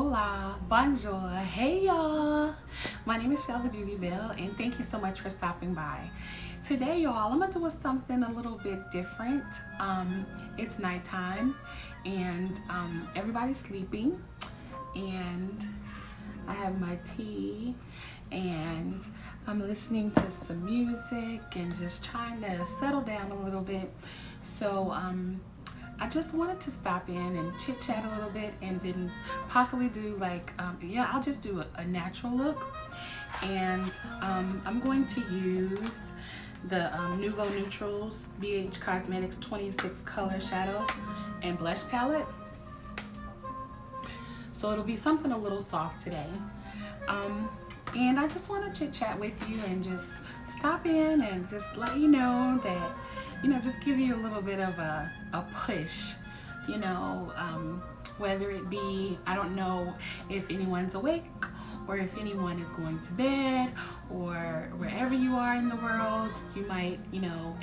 Hola, bonjour, hey y'all. My name is Shell the Beauty Belle, and thank you so much for stopping by. Today, y'all, I'm gonna do something a little bit different. It's nighttime, and everybody's sleeping, and I have my tea, and I'm listening to some music and just trying to settle down a little bit. So I just wanted to stop in and chit chat a little bit, and then possibly do like, I'll just do a natural look. And I'm going to use the Nouveau Neutrals bhcosmetics 26 color shadow and blush palette. So it'll be something a little soft today. And I just want to chit chat with you and just stop in and just let you know that, just give you a little bit of a push, whether it be, I don't know if anyone's awake or if anyone is going to bed, or wherever you are in the world, you might,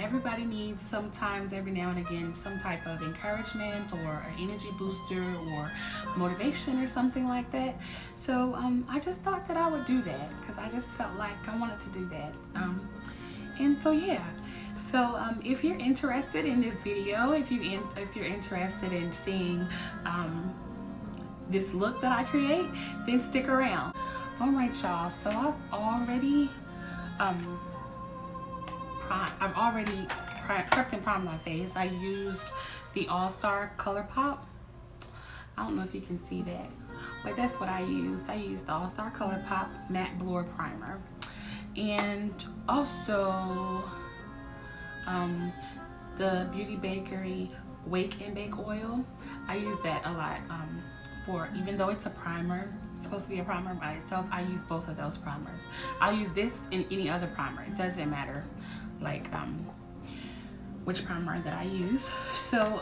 everybody needs sometimes, every now and again, some type of encouragement or an energy booster or motivation or something like that. So I just thought that I would do that because I just felt like I wanted to do that. And so yeah. So if you're interested in this video, if you're interested in seeing this look that I create, then stick around. All right, y'all. So I've already prepped and primed my face. I used the All-Star Color Pop. I don't know if you can see that, but that's what I used. I used the All-Star Color Pop Matte Blur Primer, and also the Beauty Bakery Wake and Bake Oil. I use that a lot for, even though it's a primer, it's supposed to be a primer by itself, I use both of those primers. I'll use this in any other primer. It doesn't matter like which primer that I use. So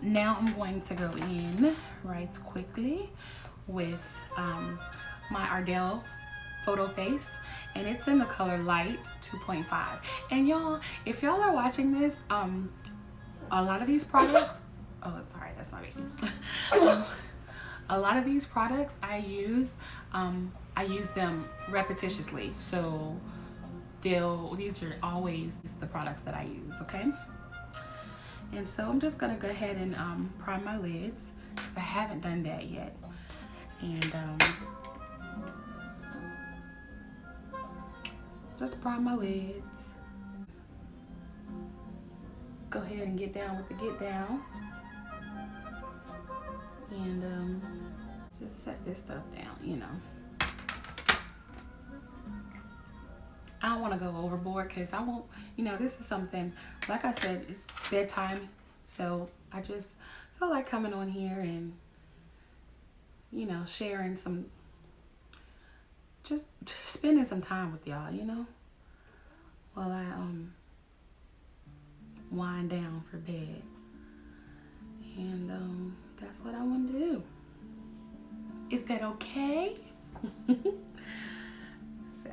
now I'm going to go in right quickly with my Ardell Photo Face, and it's in the color Light 2.5. And y'all, if y'all are watching this, a lot of these products, oh sorry, that's not me. A lot of these products I use them repetitiously, so these are always the products that I use, okay? And so I'm just gonna go ahead and prime my lids because I haven't done that yet. And just prime my lids. Go ahead and get down with the get down. And just set this stuff down, I don't want to go overboard because I won't, this is something, like I said, it's bedtime. So I just feel like coming on here and, sharing some, just spending some time with y'all, while I wind down for bed. And that's what I wanted to do. Is that okay? So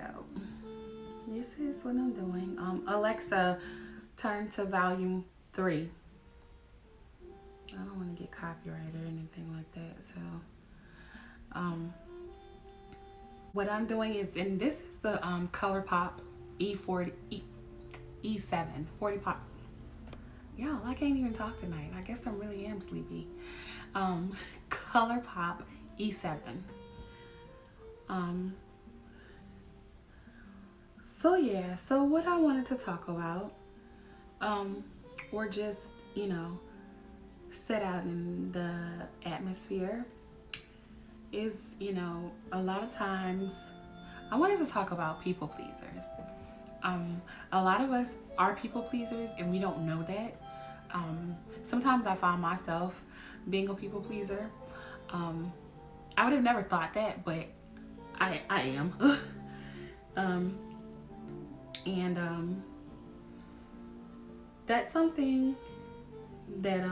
this is what I'm doing. Alexa, turn to volume 3. I don't want to get copyrighted or anything like that. So what I'm doing is, and this is the ColourPop E7 40 pop. Y'all, I can't even talk tonight. I guess I really am sleepy. ColourPop E7. So yeah, so what I wanted to talk about, or just, set out in the atmosphere is, a lot of times I wanted to talk about people pleasers. A lot of us are people pleasers and we don't know that. Sometimes I find myself being a people pleaser. I would have never thought that, but I am. And that's something that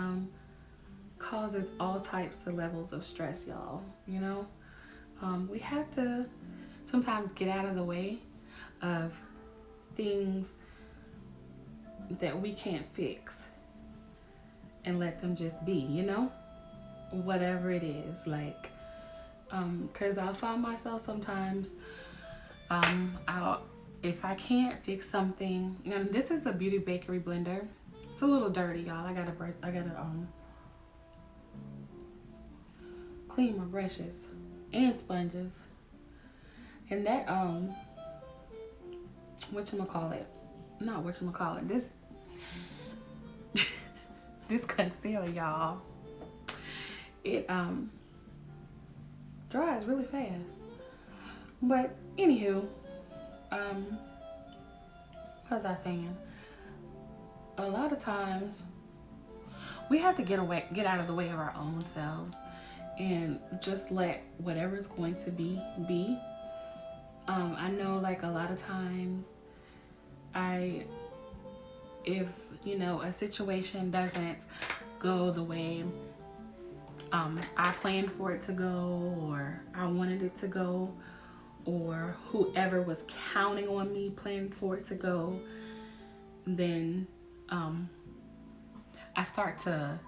causes all types of levels of stress, y'all. We have to sometimes get out of the way of things that we can't fix and let them just be, whatever it is. Like, because I'll find myself sometimes, I'll, if I can't fix something, this is a beauty bakery blender. It's a little dirty, y'all. I gotta clean my brushes and sponges. And that this this concealer, y'all, it dries really fast. But anywho, what was I saying? A lot of times we have to get out of the way of our own selves and just let whatever's going to be. I know, like, a lot of times if a situation doesn't go the way I planned for it to go, or I wanted it to go, or whoever was counting on me planned for it to go, then I start to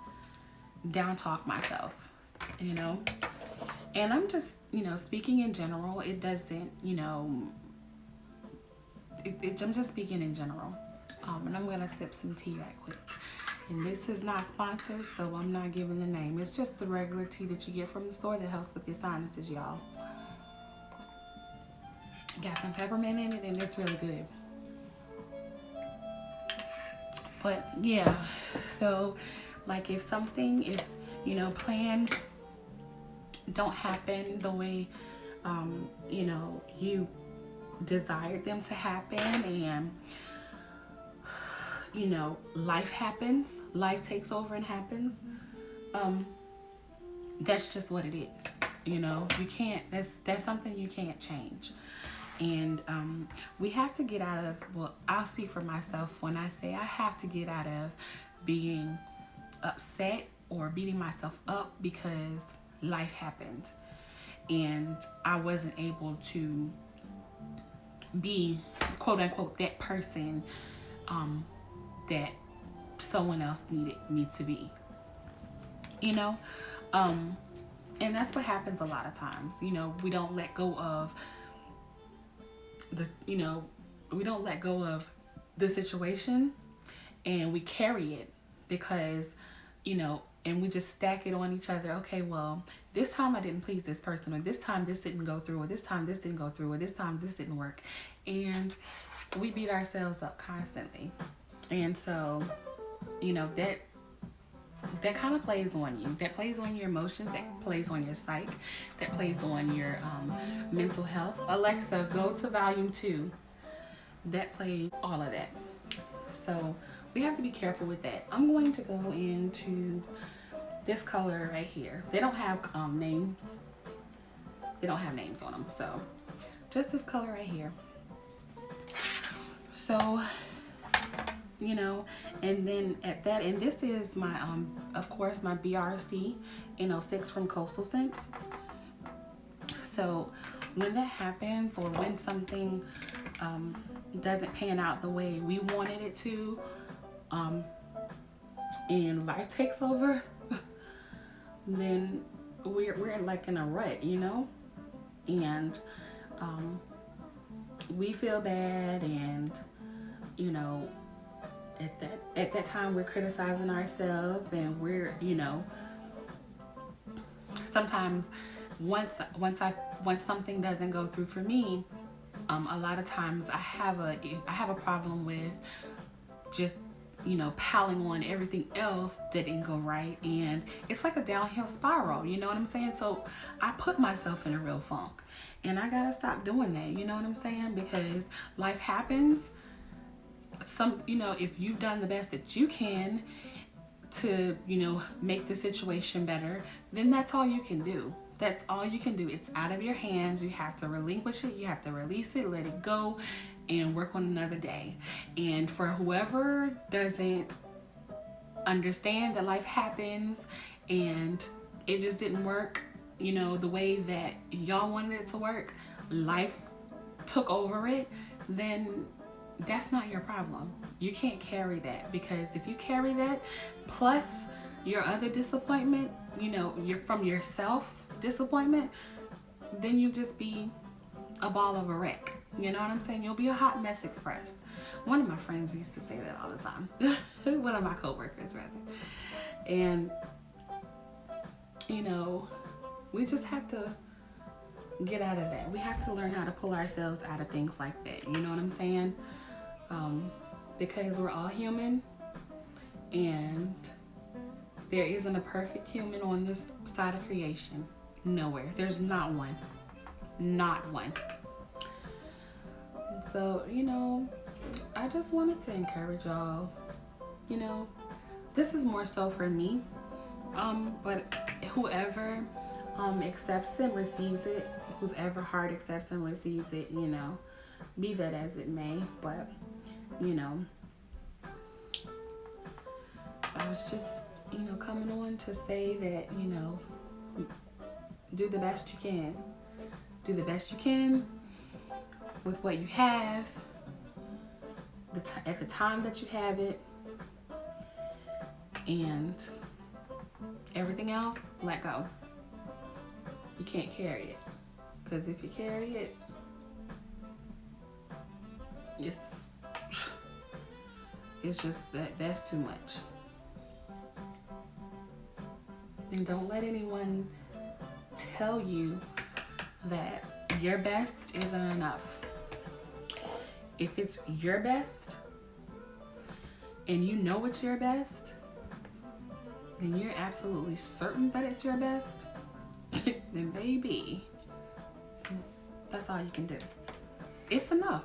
down talk myself, and I'm just speaking in general. It doesn't I'm just speaking in general. And I'm gonna sip some tea right quick. And this is not sponsored, so I'm not giving the name. It's just the regular tea that you get from the store that helps with your sinuses, y'all. Got some peppermint in it, and it's really good. But yeah, so like if plans don't happen the way you desired them to happen, and life happens, life takes over and happens, that's just what it is. You can't, that's something you can't change. And we have to get out of, well, I'll speak for myself when I say I have to get out of being upset or beating myself up because life happened and I wasn't able to be, quote unquote, that person that someone else needed me to be, and that's what happens a lot of times. We don't let go of the situation, and we carry it because and we just stack it on each other. Okay, well, this time I didn't please this person, or this time this didn't go through, or this time this didn't go through, or this time this didn't work. And we beat ourselves up constantly. And so, that kind of plays on you. That plays on your emotions. That plays on your psyche. That plays on your mental health. Alexa, go to volume 2. That plays all of that. So we have to be careful with that. I'm going to go into this color right here. They don't have names. They don't have names on them. So just this color right here. So, and then at that, and this is my, of course, my BRC N06 from Coastal Scents. So when that happens, or when something doesn't pan out the way we wanted it to, and life takes over, then we're like in a rut, and we feel bad, and at that time we're criticizing ourselves, and we're sometimes once something doesn't go through for me, a lot of times I have a problem with just piling on everything else that didn't go right, and it's like a downhill spiral, you know what I'm saying? So I put myself in a real funk, and I gotta stop doing that, you know what I'm saying? Because life happens. If you've done the best that you can to make the situation better, then that's all you can do. That's all you can do. It's out of your hands. You have to relinquish it. You have to release it, let it go, and work on another day. And for whoever doesn't understand that life happens and it just didn't work, the way that y'all wanted it to work, life took over it, then that's not your problem. You can't carry that, because if you carry that plus your other disappointment, you know, you're from yourself disappointment, then you just be a ball of a wreck. You know what I'm saying? You'll be a hot mess express. One of my friends used to say that all the time. One of my coworkers, rather. And, you know, we just have to get out of that. We have to learn how to pull ourselves out of things like that. You know what I'm saying? Because we're all human, and there isn't a perfect human on this side of creation. Nowhere. There's not one. Not one. And so, you know, I just wanted to encourage y'all. You know, this is more so for me. But whoever accepts and receives it, whoever heart accepts and receives it, you know, be that as it may. But, you know, I was just, you know, coming on to say that, you know, do the best you can. Do the best you can with what you have, at the time that you have it, and everything else, let go. You can't carry it, because if you carry it, it's just that's too much. And don't let anyone tell you that your best isn't enough. If it's your best and you know it's your best, then you're absolutely certain that it's your best, then baby, that's all you can do. It's enough.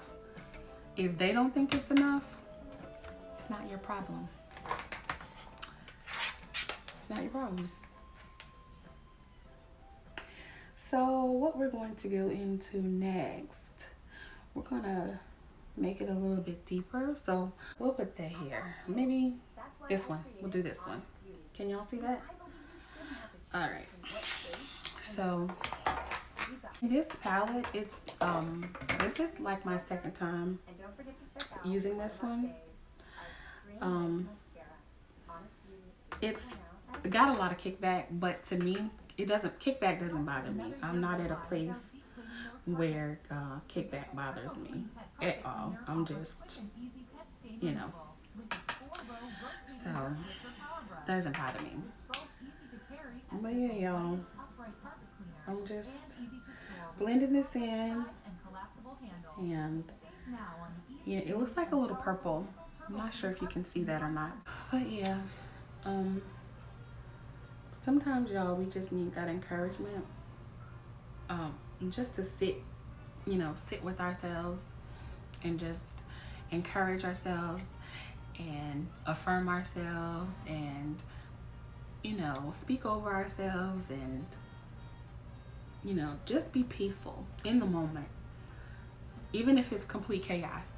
If they don't think it's enough, it's not your problem. It's not your problem. So what we're going to go into next, we're gonna make it a little bit deeper. So we'll put that here. Maybe this one. We'll do this one. Can y'all see that? All right. So this palette, it's this is like my second time using this one. It's got a lot of kickback, but to me, kickback doesn't bother me. I'm not at a place where kickback bothers me at all. I'm just, you know, so doesn't bother me. But yeah, y'all, I'm just blending this in, and yeah, it looks like a little purple. I'm not sure if you can see that or not, but yeah, sometimes, y'all, we just need that encouragement, just to sit with ourselves and just encourage ourselves and affirm ourselves and, you know, speak over ourselves and, you know, just be peaceful in the moment. Even if it's complete chaos,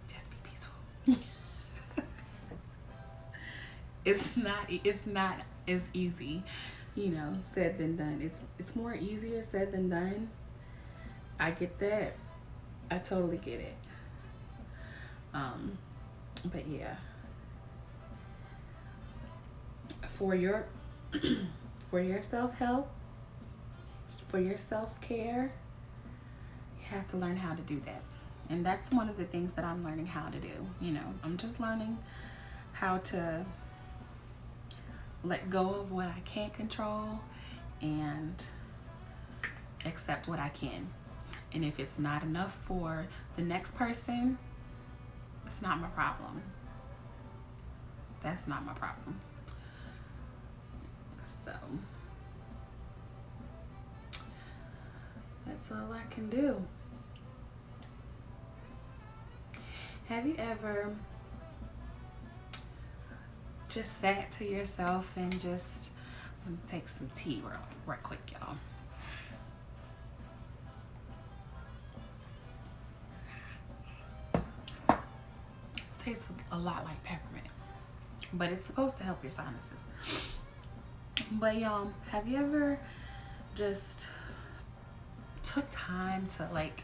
just be peaceful. It's not as easy, you know, said than done. It's more easier said than done. I get that. I totally get it. But yeah, for your self-help, for your self-care, you have to learn how to do that. And that's one of the things that I'm learning how to do. You know, I'm just learning how to let go of what I can't control and accept what I can. And if it's not enough for the next person, it's not my problem. That's not my problem. So that's all I can do. Have you ever just sat to yourself and just take some tea real quick, y'all? Tastes a lot like peppermint, but it's supposed to help your sinuses. But y'all, have you ever just took time to, like,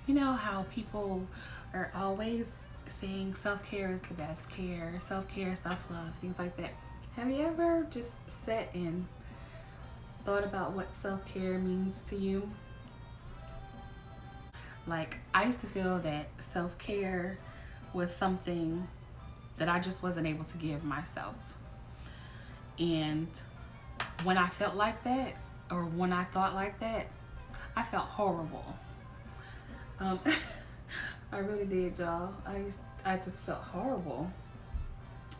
you know how people are always saying self-care is the best care, self-care, self-love, things like that. Have you ever just sat and thought about what self-care means to you? Like, I used to feel that self-care was something that I just wasn't able to give myself. And when I felt like that, or when I thought like that, I felt horrible. Um, I really did, y'all. I just felt horrible.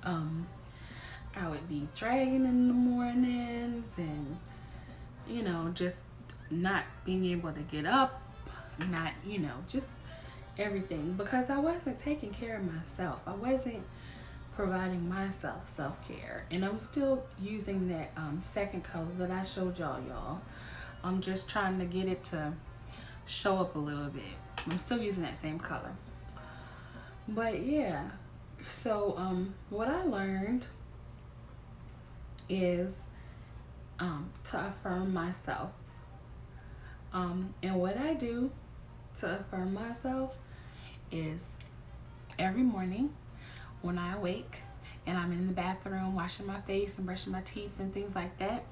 Um, I would be dragging in the mornings, and just not being able to get up, not just everything, because I wasn't taking care of myself. I wasn't providing myself self-care, and I'm still using that second color that I showed y'all. I'm just trying to get it to show up a little bit. I'm still using that same color. But yeah, so what I learned is to affirm myself. And what I do to affirm myself is every morning when I awake and I'm in the bathroom washing my face and brushing my teeth and things like that,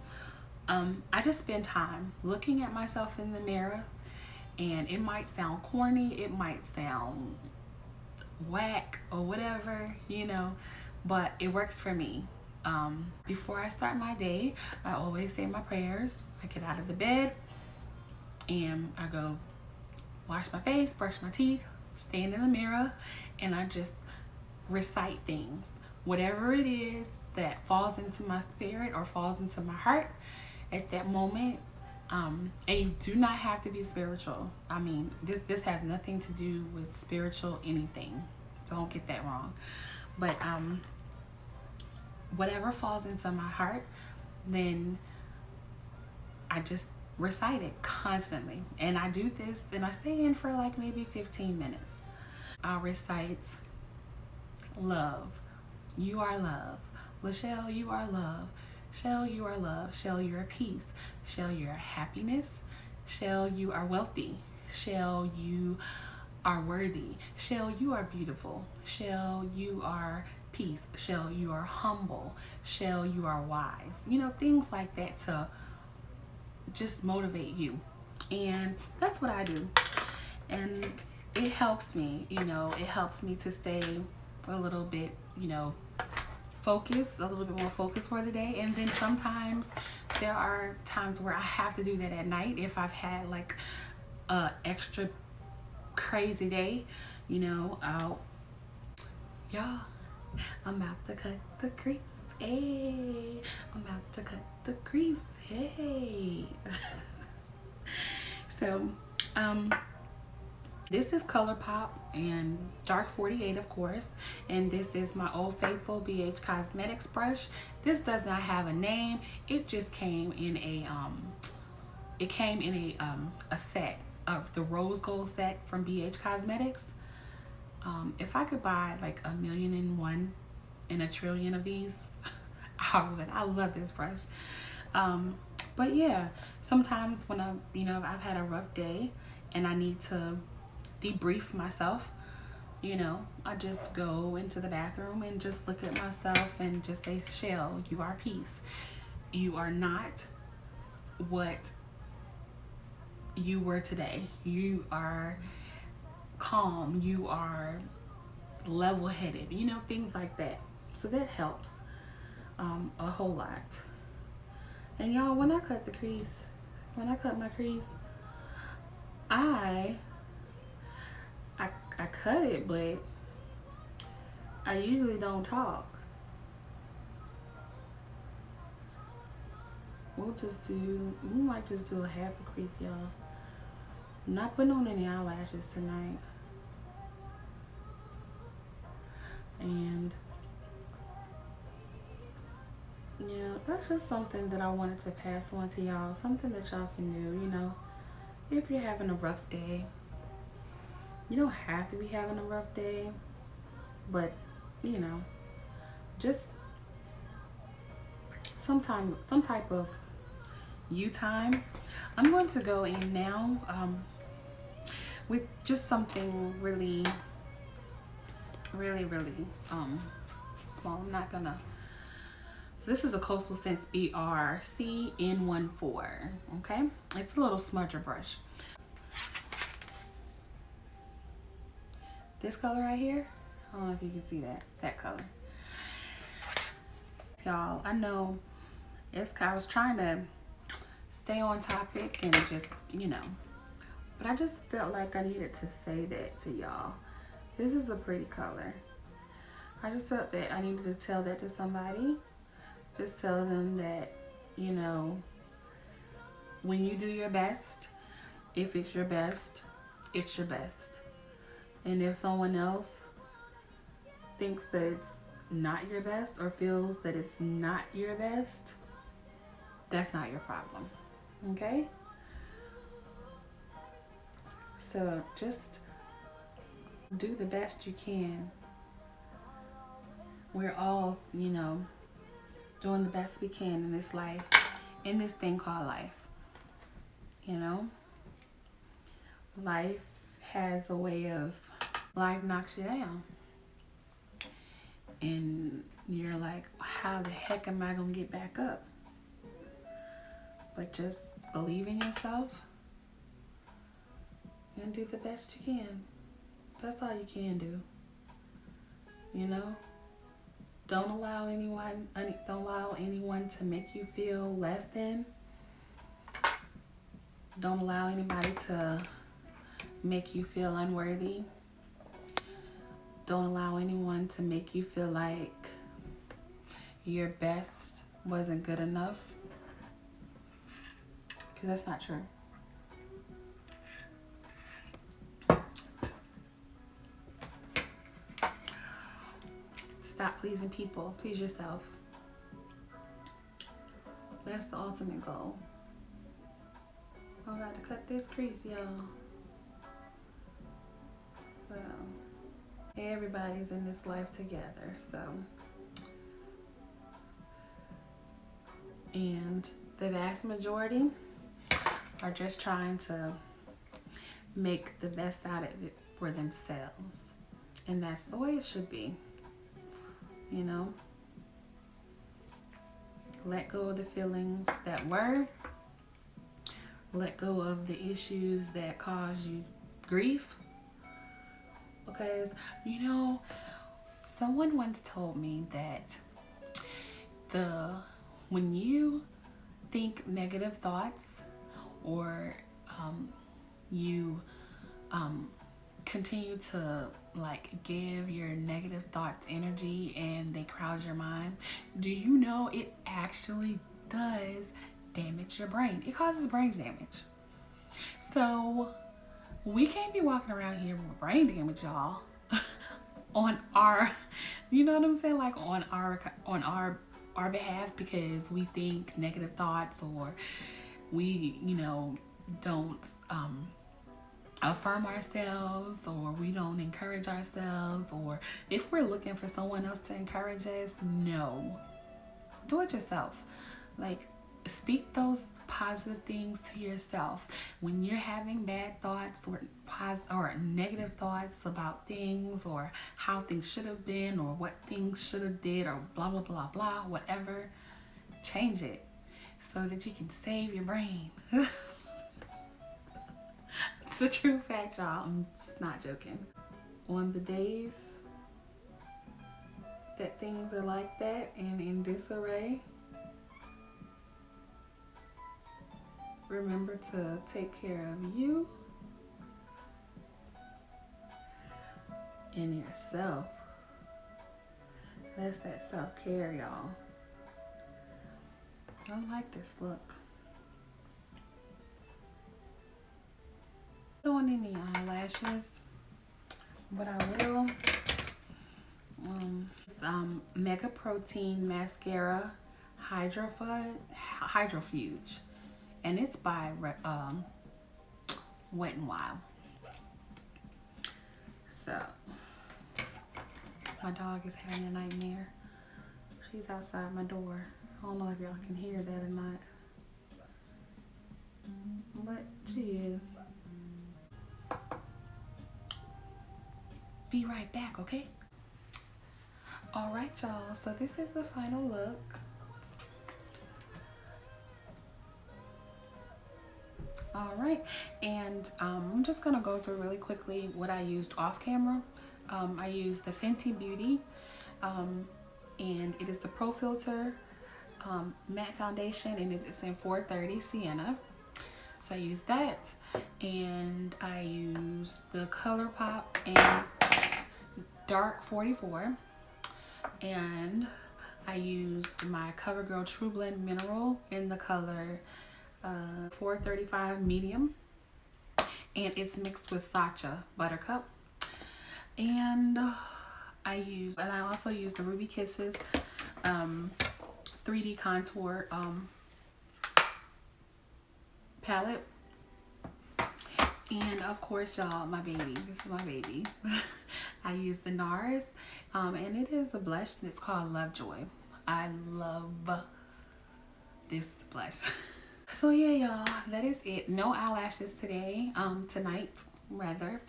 I just spend time looking at myself in the mirror. And it might sound corny, it might sound whack or whatever, but it works for me. Before I start my day, I always say my prayers. I get out of the bed and I go wash my face, brush my teeth, stand in the mirror, and I just recite things. Whatever it is that falls into my spirit or falls into my heart at that moment. And you do not have to be spiritual. I mean, this has nothing to do with spiritual anything. Don't get that wrong. But whatever falls into my heart, then I just recite it constantly. And I do this and I stay in for like maybe 15 minutes. I'll recite love. You are love. Lachelle, you are love. Shell, you are love. Shell, you are peace. Shell, you are happiness. Shell, you are wealthy. Shell, you are worthy. Shell, you are beautiful. Shell, you are peace. Shell, you are humble. Shell, you are wise. Things like that to just motivate you. And that's what I do. And it helps me, it helps me to stay a little bit, focused, a little bit more focused for the day. And then sometimes there are times where I have to do that at night if I've had like a extra crazy day. Y'all, I'm about to cut the crease. Hey, I'm about to cut the crease. Hey. So, this is ColourPop and Dark 48, of course, and this is my Old Faithful bhcosmetics brush. This does not have a name. It just came in a set of the rose gold set from bhcosmetics. If I could buy like 1,000,001 and 1,000,000,000,000 of these, I would. I love this brush. But yeah, sometimes when I've had a rough day and I need to debrief myself, I just go into the bathroom and just look at myself and just say, Shell, you are peace. You are not what you were today. You are calm. You are level-headed. Things like that. So that helps a whole lot. And y'all, when I cut my crease, I cut it, but I usually don't talk. We might just do a half a crease, y'all. Not putting on any eyelashes tonight. And yeah, that's just something that I wanted to pass on to y'all. Something that y'all can do, if you're having a rough day. You don't have to be having a rough day, but just some type of you time. I'm going to go in now with just something really small. I'm not gonna So this is a Coastal Scents BRCN14. Okay, it's a little smudger brush. This color right here, I don't know if you can see that color. Y'all, I know I was trying to stay on topic and just, but I just felt like I needed to say that to y'all. This is a pretty color. I just felt that I needed to tell that to somebody. Just tell them that, when you do your best, if it's your best, it's your best. And if someone else thinks that it's not your best or feels that it's not your best, that's not your problem. Okay? So just do the best you can. We're all, doing the best we can in this life, in this thing called life. Life has a way of, life knocks you down. And you're like, how the heck am I going to get back up? But just believe in yourself and do the best you can. That's all you can do. Don't allow anyone to make you feel less than. Don't allow anybody to make you feel unworthy. Don't allow anyone to make you feel like your best wasn't good enough. Because that's not true. Stop pleasing people. Please yourself. That's the ultimate goal. I'm about to cut this crease, y'all. So, everybody's in this life together, so. And the vast majority are just trying to make the best out of it for themselves. And that's the way it should be. Let go of the feelings that were. Let go of the issues that cause you grief. Because, someone once told me that when you think negative thoughts or you continue to give your negative thoughts energy and they crowd your mind, do you know it actually does damage your brain? It causes brain damage. So we can't be walking around here with brain damage, y'all, on our, on our behalf, because we think negative thoughts, or we, don't affirm ourselves, or we don't encourage ourselves, or if we're looking for someone else to encourage us. No, do it yourself. Speak those positive things to yourself. When you're having bad thoughts or negative thoughts about things, or how things should have been, or what things should have did, or blah blah blah blah, whatever, change it so that you can save your brain. It's a true fact, y'all. I'm just not joking. On the days that things are like that and in disarray, remember to take care of you and yourself. That's that self-care, y'all. I don't like this look. I don't want any eyelashes, but I will. Mega Protein Mascara Hydrofuge, and it's by Wet n Wild. So my dog is having a nightmare. She's outside my door. I don't know if y'all can hear that or not, but she is. Be right back, okay? All right, y'all. So this is the final look. All right, and I'm just gonna go through really quickly what I used off camera. I used the Fenty Beauty, and it is the Pro Filter matte foundation, and it is in 430 Sienna. So I used that, and I used the ColourPop and Dark 44, and I used my CoverGirl True Blend Mineral in the color 435 medium, and it's mixed with Sacha Buttercup. And I also used the Ruby Kisses 3D contour palette. And of course, y'all, my baby. This is my baby. I use the NARS, and it is a blush, and it's called Lovejoy. I love this blush. So yeah, y'all, that is it. No eyelashes today. Tonight, rather.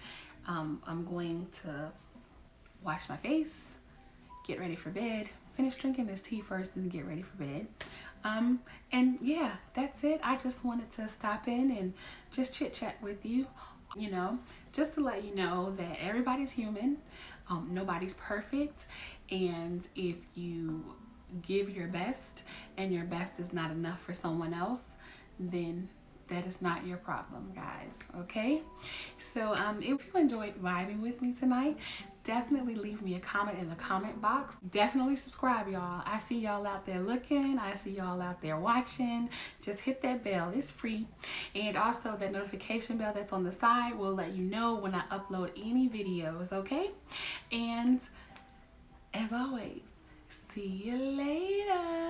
I'm going to wash my face, get ready for bed, finish drinking this tea first, and get ready for bed. And yeah, that's it. I just wanted to stop in and just chit chat with you, you know, just to let you know that everybody's human. Nobody's perfect. And if you give your best and your best is not enough for someone else, then that is not your problem, guys. Okay, so if you enjoyed vibing with me tonight, definitely leave me a comment in the comment box. Definitely subscribe, y'all. I see y'all out there looking. I see y'all out there watching. Just hit that bell. It's free. And also that notification bell that's on the side will let you know when I upload any videos. Okay, and as always, see you later.